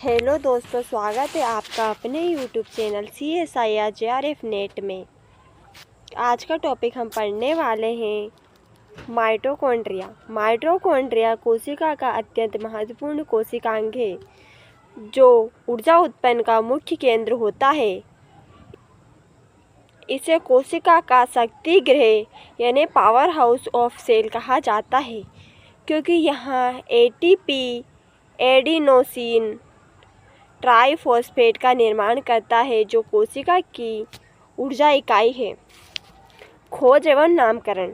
Hello दोस्तों, स्वागत है आपका अपने YouTube channel CSIR JRF net में। आज का टॉपिक हम पढ़ने वाले हैं माइटोकॉन्ड्रिया। माइटोकॉन्ड्रिया कोशिका का अत्यंत महत्वपूर्ण कोशिकांग है जो ऊर्जा उत्पन्न का मुख्य केंद्र होता है। इसे कोशिका का शक्ति गृह यानी पावर हाउस ऑफ सेल कहा जाता है, क्योंकि यहाँ ATP एडिनोसिन ट्राइफॉस्फेट का निर्माण करता है जो कोशिका की ऊर्जा इकाई है। खोज एवं नामकरण।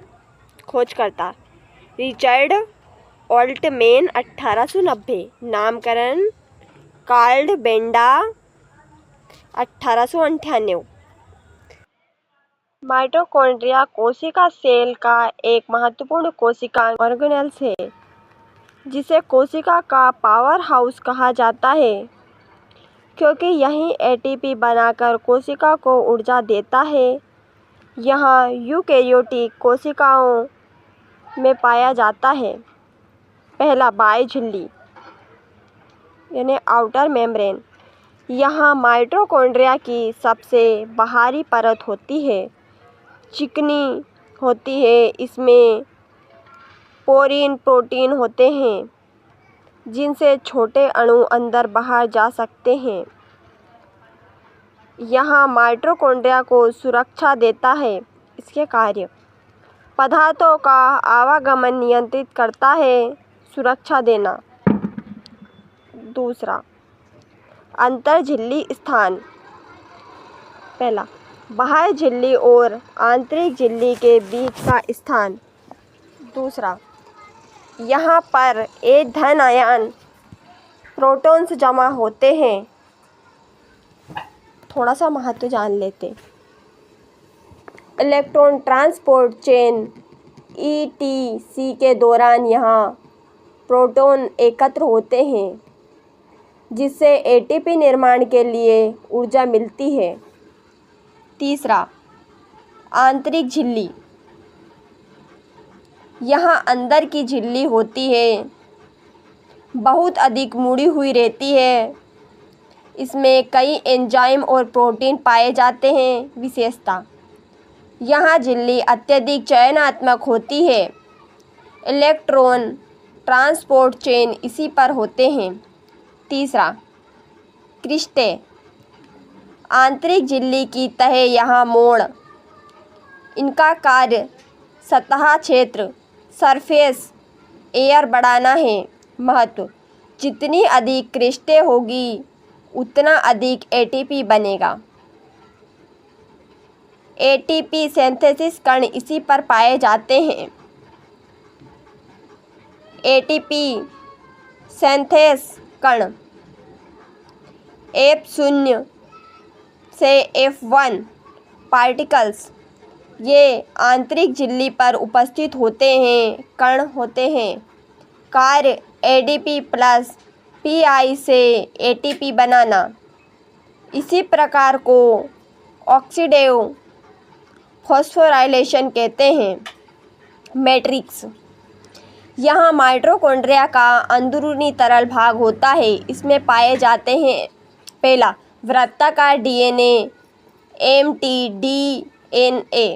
खोजकर्ता रिचर्ड ऑल्टमैन 1890। नामकरण कार्ल बेंडा 1898। माइटोकॉन्ड्रिया कोशिका सेल का एक महत्वपूर्ण कोशिकांग ऑर्गेनेल्स है जिसे कोशिका का पावर हाउस कहा जाता है, क्योंकि यही ATP बनाकर कोशिका को ऊर्जा देता है। यहाँ यूकेरियोटिक कोशिकाओं में पाया जाता है। पहला, बाह्य झिल्ली यानी आउटर मेम्ब्रेन। यहाँ माइटोकॉन्ड्रिया की सबसे बाहरी परत होती है, चिकनी होती है। इसमें पोरीन प्रोटीन होते हैं जिनसे छोटे अणु अंदर बाहर जा सकते हैं। यहाँ माइटोकॉन्ड्रिया को सुरक्षा देता है। इसके कार्य: पदार्थों का आवागमन नियंत्रित करता है, सुरक्षा देना। दूसरा, अंतर झिल्ली स्थान। पहला, बाह्य झिल्ली और आंतरिक झिल्ली के बीच का स्थान। दूसरा, यहाँ पर एक धन आयन प्रोटॉन्स जमा होते हैं। थोड़ा सा महत्व जान लेते। इलेक्ट्रॉन ट्रांसपोर्ट चेन ETC के दौरान यहाँ प्रोटॉन एकत्र होते हैं जिससे ATP निर्माण के लिए ऊर्जा मिलती है। तीसरा, आंतरिक झिल्ली। यहाँ अंदर की झिल्ली होती है, बहुत अधिक मुड़ी हुई रहती है। इसमें कई एंजाइम और प्रोटीन पाए जाते हैं। विशेषता: यहाँ झिल्ली अत्यधिक चयनात्मक होती है। इलेक्ट्रॉन ट्रांसपोर्ट चेन इसी पर होते हैं। तीसरा, क्रिस्टे। आंतरिक झिल्ली की तह यहाँ मोड़। इनका कार्य सतह क्षेत्र सरफेस एयर बढ़ाना है। महत्व: जितनी अधिक क्रिस्टे होगी उतना अधिक ATP बनेगा। ATP सिंथेसिस कण इसी पर पाए जाते हैं। ATP सिंथेस कण F0 से F1 पार्टिकल्स ये आंतरिक झिल्ली पर उपस्थित होते हैं, कण होते हैं। कार्य: ADP प्लस PI से ATP बनाना। इसी प्रकार को ऑक्सीडेव फॉस्फोराइलेशन कहते हैं। मैट्रिक्स। यहाँ माइटोकॉन्ड्रिया का अंदरूनी तरल भाग होता है। इसमें पाए जाते हैं: पहला, वृत्ताकार DNA mtDNA।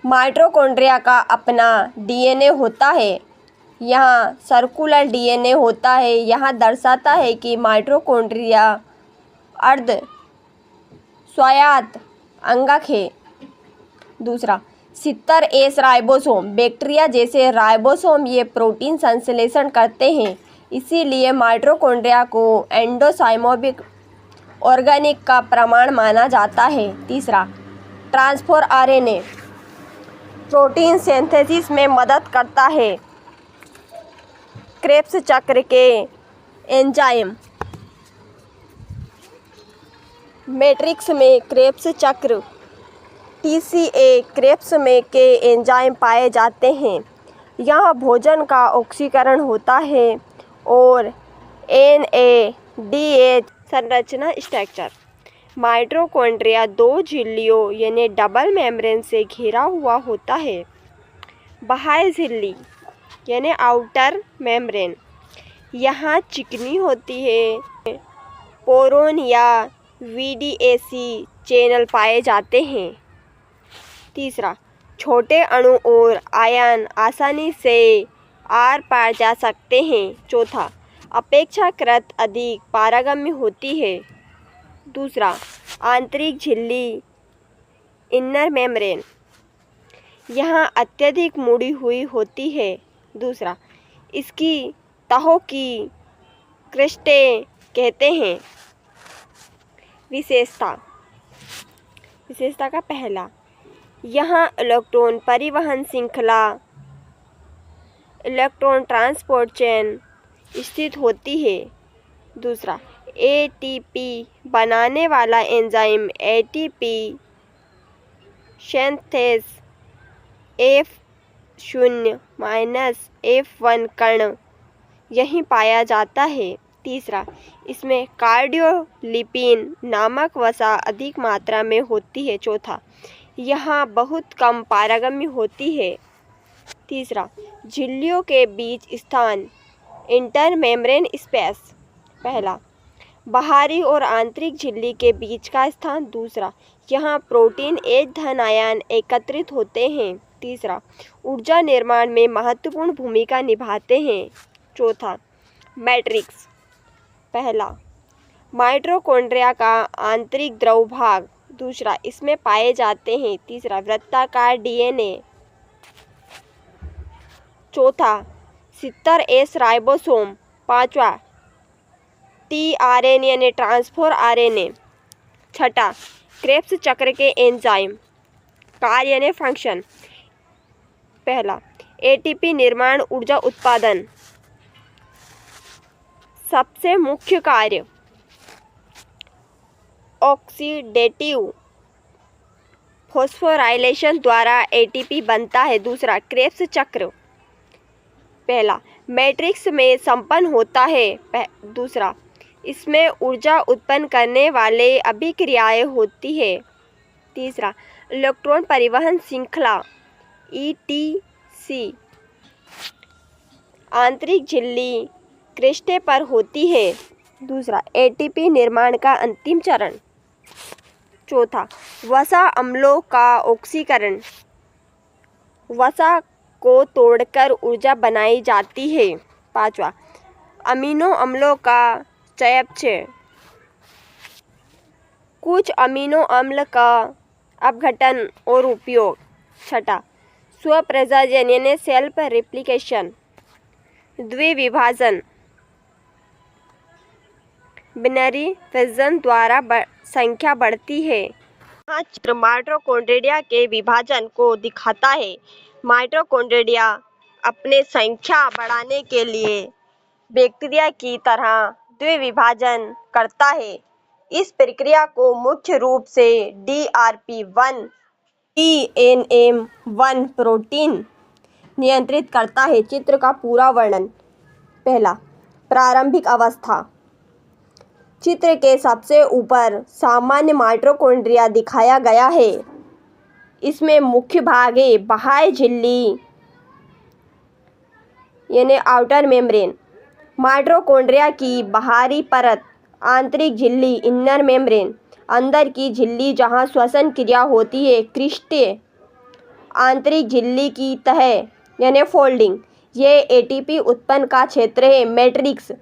माइटोकॉन्ड्रिया का अपना DNA होता है। यहाँ सर्कुलर DNA होता है। यहाँ दर्शाता है कि माइटोकॉन्ड्रिया अर्ध स्वायत्त अंगक है। दूसरा, 70S राइबोसोम। बैक्टीरिया जैसे राइबोसोम ये प्रोटीन संश्लेषण करते हैं, इसीलिए माइटोकॉन्ड्रिया को एंडोसाइमोबिक ऑर्गेनिक का प्रमाण माना जाता है। तीसरा, ट्रांसफर RNA प्रोटीन सिंथेसिस में मदद करता है। क्रेब्स चक्र के एंजाइम। मैट्रिक्स में क्रेब्स चक्र TCA क्रेब्स में के एंजाइम पाए जाते हैं। यहाँ भोजन का ऑक्सीकरण होता है और NADH संरचना स्ट्रक्चर। माइटोकॉन्ड्रिया दो झिल्लियों यानी डबल मेम्ब्रेन से घिरा हुआ होता है। बाह्य झिल्ली यानी आउटर मेम्ब्रेन। यहाँ चिकनी होती है। बोरोन या VDAC चैनल पाए जाते हैं। तीसरा, छोटे अणु और आयन आसानी से आर पार जा सकते हैं। चौथा, अपेक्षाकृत अधिक पारगम्य होती है। दूसरा, आंतरिक झिल्ली इनर मेम्ब्रेन यहाँ अत्यधिक मुड़ी हुई होती है। दूसरा, इसकी तहों की क्रिस्टें कहते हैं। विशेषता का पहला, यहाँ इलेक्ट्रॉन परिवहन श्रृंखला इलेक्ट्रॉन ट्रांसपोर्ट चेन स्थित होती है। दूसरा, ATP बनाने वाला एंजाइम ATP सिंथेस F0-F1 कण यहीं पाया जाता है। तीसरा, इसमें कार्डियोलिपिन नामक वसा अधिक मात्रा में होती है। चौथा, यहाँ बहुत कम पारगम्य होती है। तीसरा, झिल्लियों के बीच स्थान इंटरमेम्ब्रेन स्पेस। पहला, बाहरी और आंतरिक झिल्ली के बीच का स्थान। दूसरा, यहाँ प्रोटीन H धन आयन एकत्रित होते हैं। तीसरा, ऊर्जा निर्माण में महत्वपूर्ण भूमिका निभाते हैं। चौथा, मैट्रिक्स। पहला, माइटोकॉन्ड्रिया का आंतरिक द्रव भाग। दूसरा, इसमें पाए जाते हैं। तीसरा, वृत्ताकार DNA। चौथा, 70S राइबोसोम। पांचवा, tRNA यानी ट्रांसफर RNA। छठा, क्रेब्स चक्र के एंजाइम। कार्य यानी फंक्शन। पहला, ATP निर्माण ऊर्जा उत्पादन। सबसे मुख्य कार्य ऑक्सीडेटिव फॉस्फोराइलेशन द्वारा ATP बनता है। दूसरा, क्रेब्स चक्र पहला मैट्रिक्स में संपन्न होता है। दूसरा, इसमें ऊर्जा उत्पन्न करने वाले अभिक्रियाएं होती है। तीसरा, इलेक्ट्रॉन परिवहन श्रृंखला ETC आंतरिक झिल्ली क्रिस्टे पर होती है। दूसरा, ATP निर्माण का अंतिम चरण। चौथा, वसा अम्लों का ऑक्सीकरण। वसा को तोड़कर ऊर्जा बनाई जाती है। पांचवा, अमीनो अम्लों का चयापचय। कुछ अमीनो अम्ल का अपघटन और उपयोग। छठा, स्वप्रजनन यानी सेल्फ रेप्लिकेशन। द्विविभाजन बिनरी फिजन द्वारा संख्या बढ़ती है। यहाँ चित्र माइटोकॉन्ड्रिया के विभाजन को दिखाता है। माइटोकॉन्ड्रिया अपने संख्या बढ़ाने के लिए बैक्टीरिया की तरह द्विविभाजन करता है। इस प्रक्रिया को मुख्य रूप से DRP1 DNAM1 प्रोटीन नियंत्रित करता है। चित्र का पूरा वर्णन। पहला, प्रारंभिक अवस्था। चित्र के सबसे ऊपर सामान्य माइटोकॉन्ड्रिया दिखाया गया है। इसमें मुख्य भाग है बाह्य झिल्ली यानी आउटर मेम्ब्रेन, माइटोकॉन्ड्रिया की बाहरी परत, आंतरिक झिल्ली इनर मेम्ब्रेन, अंदर की झिल्ली जहां श्वसन क्रिया होती है क्रिस्टे, आंतरिक झिल्ली की तह यानी फोल्डिंग, ये ATP उत्पन्न का क्षेत्र है। मैट्रिक्स,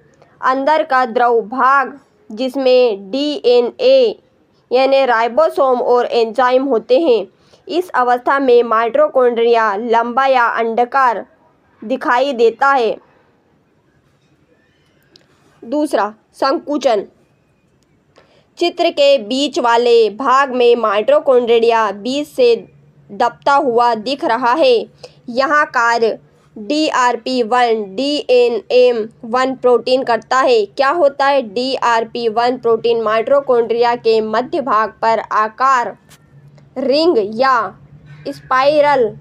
अंदर का द्रव भाग जिसमें DNA यानी राइबोसोम और एंजाइम होते हैं। इस अवस्था में माइटोकॉन्ड्रिया लंबा या अंडाकार दिखाई देता है। दूसरा, संकुचन। चित्र के बीच वाले भाग में माइटोकॉन्ड्रिया बीच से दबता हुआ दिख रहा है। यहाँ कार्य DRP1 DNAM1 प्रोटीन करता है। क्या होता है? DRP1 प्रोटीन माइटोकॉन्ड्रिया के मध्य भाग पर आकार रिंग या स्पाइरल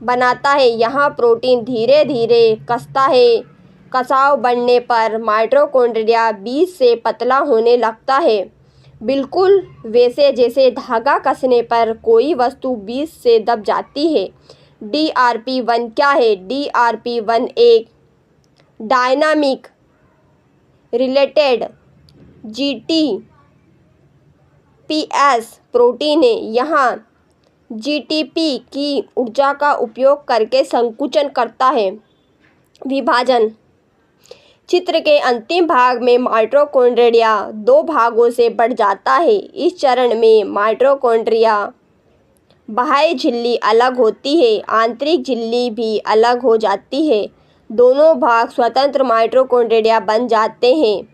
बनाता है। यहाँ प्रोटीन धीरे धीरे कसता है। कसाव बढ़ने पर माइटोकॉन्ड्रिया बीच से पतला होने लगता है, बिल्कुल वैसे जैसे धागा कसने पर कोई वस्तु बीच से दब जाती है। DRP1 क्या है? DRP1 एक डायनामिक रिलेटेड GTPs प्रोटीन है। यहाँ GTP की ऊर्जा का उपयोग करके संकुचन करता है। विभाजन। चित्र के अंतिम भाग में माइटोकॉन्ड्रिया दो भागों से बढ़ जाता है। इस चरण में माइटोकॉन्ड्रिया बाह्य झिल्ली अलग होती है, आंतरिक झिल्ली भी अलग हो जाती है। दोनों भाग स्वतंत्र माइटोकॉन्ड्रिया बन जाते हैं।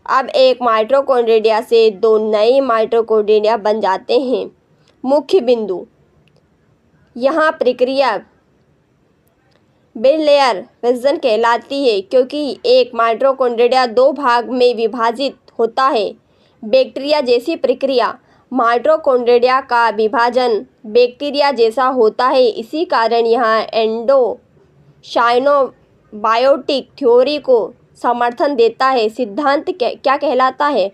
अब एक माइटोकॉन्ड्रिया से दो नए माइटोकॉन्ड्रिया बन जाते हैं। मुख्य बिंदु। यहाँ प्रक्रिया बिलेयर विभाजन कहलाती है क्योंकि एक माइटोकॉन्ड्रिया दो भाग में विभाजित होता है। बैक्टीरिया जैसी प्रक्रिया। माइटोकॉन्ड्रिया का विभाजन बैक्टीरिया जैसा होता है। इसी कारण यहाँ एंडोसाइनोबायोटिक थ्योरी को समर्थन देता है। सिद्धांत क्या कहलाता है?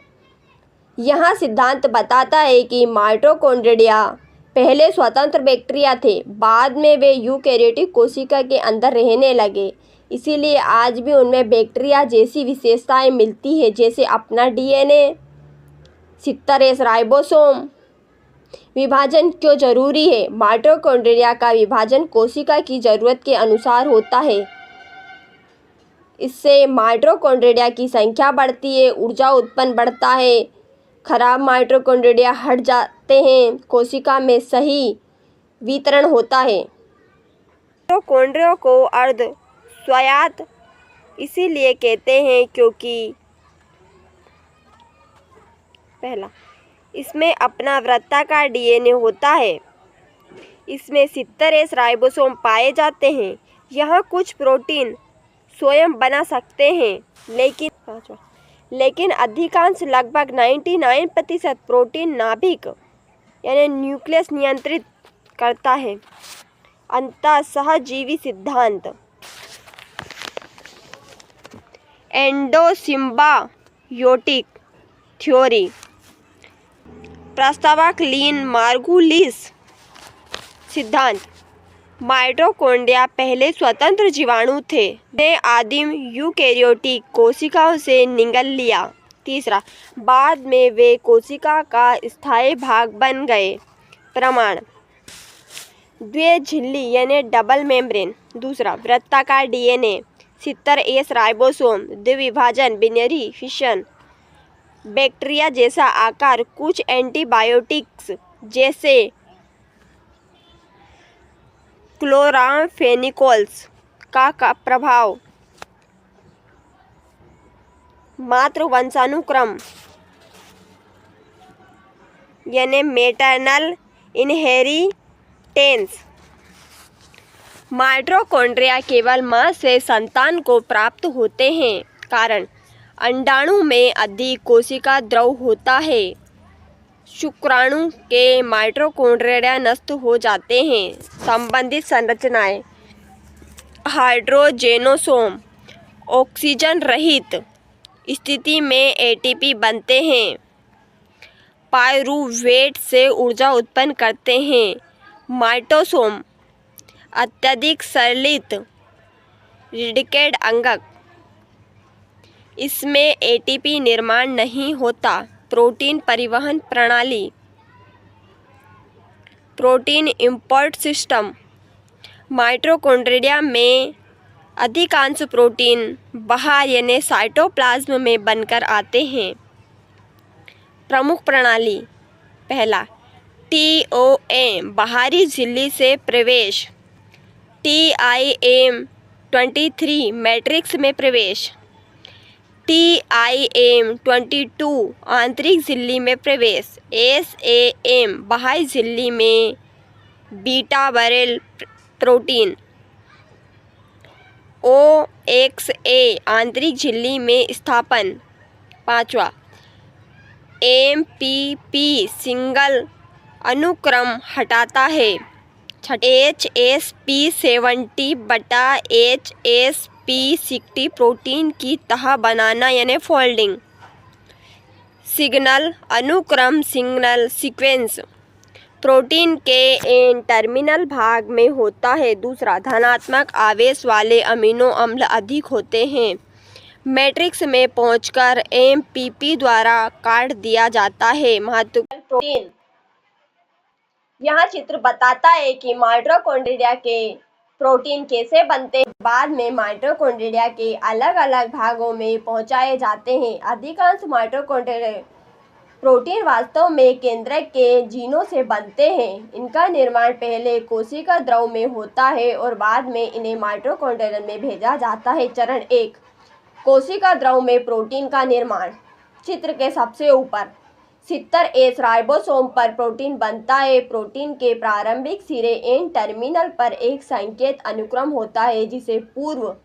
यह सिद्धांत बताता है कि माइटोकॉन्ड्रिया पहले स्वतंत्र बैक्टीरिया थे, बाद में वे यूकेरियोटिक कोशिका के अंदर रहने लगे। इसीलिए आज भी उनमें बैक्टीरिया जैसी विशेषताएं मिलती है, जैसे अपना DNA, 70S राइबोसोम। विभाजन क्यों जरूरी है? माइटोकॉन्ड्रिया का विभाजन कोशिका की जरूरत के अनुसार होता है। इससे माइटोकॉन्ड्रिया की संख्या बढ़ती है, ऊर्जा उत्पन्न बढ़ता है, खराब माइटोकॉन्ड्रिया हट जाते हैं, कोशिका में सही वितरण होता है। माइटोकॉन्ड्रिया को अर्ध स्वायत्त इसीलिए कहते हैं क्योंकि पहला, इसमें अपना वृत्ताकार DNA होता है। इसमें 70S राइबोसोम पाए जाते हैं। यह कुछ प्रोटीन स्वयं बना सकते हैं, लेकिन अधिकांश लगभग 99% प्रोटीन नाभिक यानी न्यूक्लियस नियंत्रित करता है। अंतः सहजीवी सिद्धांत। Endosymbiotic theory. प्रस्तावक लीन मार्गुलिस। सिद्धांत। माइटोकॉन्ड्रिया पहले स्वतंत्र जीवाणु थे, ने आदिम यूकेरियोटिक कोशिकाओं से निगल लिया। तीसरा, बाद में वे कोशिका का स्थायी भाग बन गए। प्रमाण। द्विझिल्ली यानी डबल मेम्ब्रेन। दूसरा, वृत्ताकार DNA, 70S राइबोसोम, द्विविभाजन बिनरी फिशन, बैक्टीरिया जैसा आकार, कुछ एंटीबायोटिक्स जैसे क्लोरामफेनिकोल्स का प्रभाव, मातृ वंशानुक्रम यानी मैटरनल इनहेरिटेंस। माइटोकॉन्ड्रिया केवल मां से संतान को प्राप्त होते हैं, कारण अंडाणु में अधिक कोशिका द्रव होता है। शुक्राणु के माइटोकॉन्ड्रिया नष्ट हो जाते हैं। संबंधित संरचनाएं। हाइड्रोजेनोसोम ऑक्सीजन रहित स्थिति में ATP बनते हैं। पाइरूवेट से ऊर्जा उत्पन्न करते हैं। माइटोसोम अत्यधिक सरलित रिडक्टेड अंगक, इसमें ATP निर्माण नहीं होता। प्रोटीन परिवहन प्रणाली। Protein import system. माइटोकॉन्ड्रिया में अधिकांश प्रोटीन बाहर यानी साइटोप्लाज्म में बनकर आते हैं। प्रमुख प्रणाली। पहला, TOM बाहरी झिल्ली से प्रवेश, TIM-23 मैट्रिक्स में प्रवेश, TIM-22 आंतरिक झिल्ली में प्रवेश, SAM बाह्य झिल्ली में बीटा बैरल प्रोटीन, OXA आंतरिक झिल्ली में स्थापन। पांचवा, MPP सिंगल अनुक्रम हटाता है। HSP70/HSP60 प्रोटीन की तह बनाना यानी फोल्डिंग। सिग्नल अनुक्रम सिग्नल सीक्वेंस प्रोटीन के एन टर्मिनल भाग में होता है। दूसरा, धनात्मक आवेश वाले अमीनो अम्ल अधिक होते हैं। मैट्रिक्स में पहुंचकर एमपीपी द्वारा काट दिया जाता है। महत्वपूर्ण प्रोटीन। यह चित्र बताता है कि माइटोकॉन्ड्रिया के प्रोटीन कैसे बनते हैं। बाद में माइटोकॉन्ड्रिया के अलग अलग भागों में पहुंचाए जाते हैं। अधिकांश माइटोकॉन्ड्रिया प्रोटीन वास्तव में केंद्रक के जीनों से बनते हैं। इनका निर्माण पहले कोशिका द्रव में होता है और बाद में इन्हें माइटोकॉन्ड्रिया में भेजा जाता है। चरण 1, कोशिका द्रव में प्रोटीन का निर्माण। चित्र के सबसे ऊपर 70S राइबोसोम पर प्रोटीन बनता है। प्रोटीन के प्रारंभिक सिरे एन टर्मिनल पर एक संकेत अनुक्रम होता है जिसे पूर्व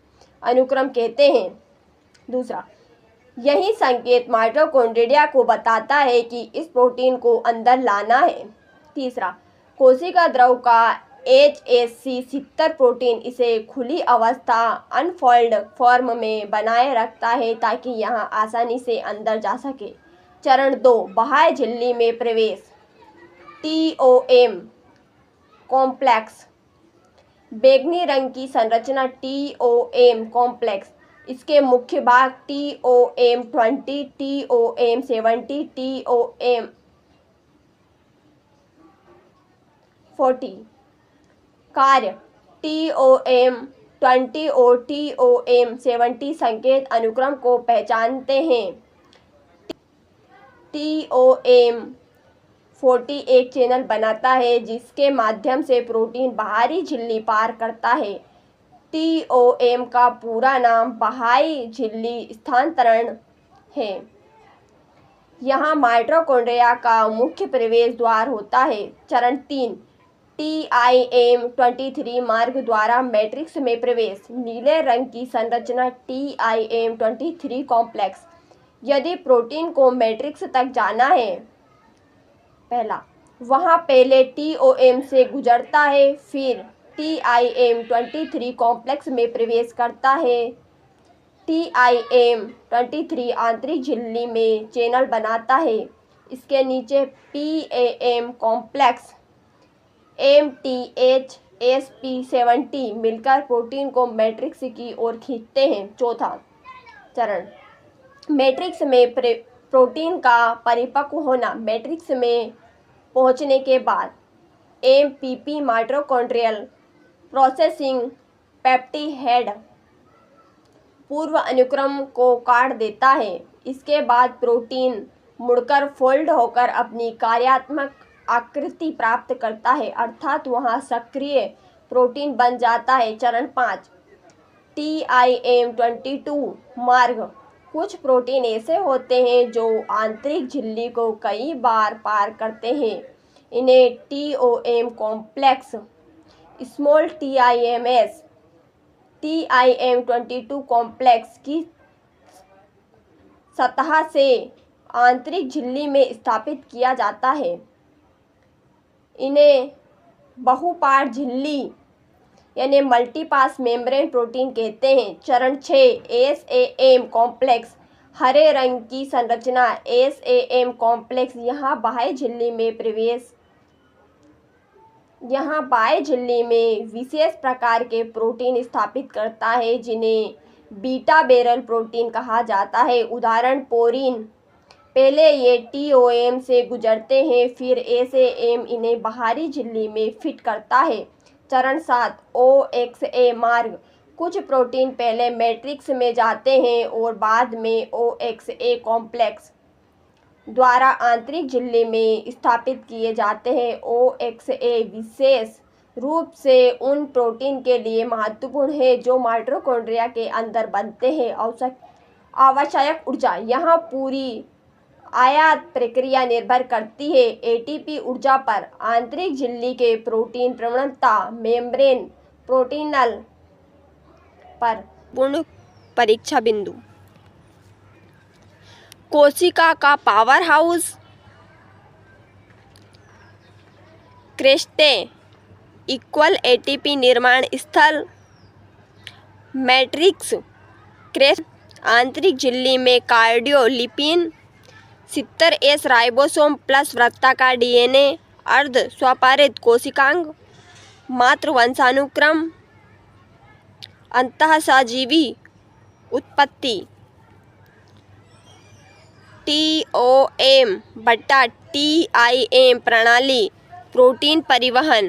अनुक्रम कहते हैं। दूसरा, यही संकेत माइटोकॉन्ड्रिया को बताता है कि इस प्रोटीन को अंदर लाना है। तीसरा, कोशिका द्रव का HSC70 प्रोटीन इसे खुली अवस्था अनफोल्ड फॉर्म में बनाए रखता है ताकि यह आसानी से अंदर जा सके। चरण 2, बाह्य झिल्ली में प्रवेश। TOM complex. बैंगनी रंग की संरचना TOM कॉम्प्लेक्स। इसके मुख्य भाग TOM20, TOM70, TOM40। कार्य। TOM20 और TOM70 संकेत अनुक्रम को पहचानते हैं। TOM40 एक चैनल बनाता है जिसके माध्यम से प्रोटीन बाहरी झिल्ली पार करता है। TOM का पूरा नाम बाह्य झिल्ली स्थानांतरण है। यहाँ माइटोकॉन्ड्रिया का मुख्य प्रवेश द्वार होता है। चरण 3, TIM23 मार्ग द्वारा मैट्रिक्स में प्रवेश। नीले रंग की संरचना TIM23 कॉम्प्लेक्स। यदि प्रोटीन को मैट्रिक्स तक जाना है, पहला, वहाँ पहले TOM से गुजरता है, फिर TIM23 कॉम्प्लेक्स में प्रवेश करता है। TIM23 आंतरिक झिल्ली में चैनल बनाता है। इसके नीचे PAM कॉम्प्लेक्स MTHSP70 मिलकर प्रोटीन को मैट्रिक्स की ओर खींचते हैं। चौथा चरण, मैट्रिक्स में प्रोटीन का परिपक्व होना। मैट्रिक्स में पहुंचने के बाद MPP माइटोकॉन्ड्रियल प्रोसेसिंग पेप्टिड पूर्व अनुक्रम को काट देता है। इसके बाद प्रोटीन मुड़कर फोल्ड होकर अपनी कार्यात्मक आकृति प्राप्त करता है, अर्थात वहाँ सक्रिय प्रोटीन बन जाता है। चरण 5, TIM22 मार्ग। कुछ प्रोटीन ऐसे होते हैं जो आंतरिक झिल्ली को कई बार पार करते हैं। इन्हें TOM complex, small TIMS, TIM22 complex की सतह से आंतरिक झिल्ली में स्थापित किया जाता है। इन्हें बहुपार झिल्ली यानी मल्टीपास मेम्ब्रेन प्रोटीन कहते हैं। चरण 6, SAM कॉम्प्लेक्स। हरे रंग की संरचना SAM कॉम्प्लेक्स यहाँ बाह्य झिल्ली में प्रवेश। यहाँ बाह्य झिल्ली में विशेष प्रकार के प्रोटीन स्थापित करता है जिन्हें बीटा बैरल प्रोटीन कहा जाता है। उदाहरण पोरीन। पहले ये TOM से गुजरते हैं, फिर SAM इन्हें बाहरी झिल्ली में फिट करता है। चरण 7, OXA मार्ग। कुछ प्रोटीन पहले मैट्रिक्स में जाते हैं और बाद में OXA कॉम्प्लेक्स द्वारा आंतरिक झिल्ली में स्थापित किए जाते हैं। OXA विशेष रूप से उन प्रोटीन के लिए महत्वपूर्ण है जो माइटोकॉन्ड्रिया के अंदर बनते हैं। आवश्यक ऊर्जा। यहाँ पूरी आयात प्रक्रिया निर्भर करती है ATP ऊर्जा पर। आंतरिक झिल्ली के प्रोटीन प्रवणता मेम्ब्रेन प्रोटीनल पर। पूर्ण परीक्षा बिंदु। कोशिका का पावर हाउस। क्रेस्टें इक्वल ATP निर्माण स्थल। Matrix crest. आंतरिक झिल्ली में कार्डियोलिपिन। 70S राइबोसोम प्लस वृत्ताकार DNA। अर्ध स्वपारित कोशिकांग। मात्र वंशानुक्रम। अंतःसजीवी उत्पत्ति। TOM/TIM प्रणाली, प्रोटीन परिवहन।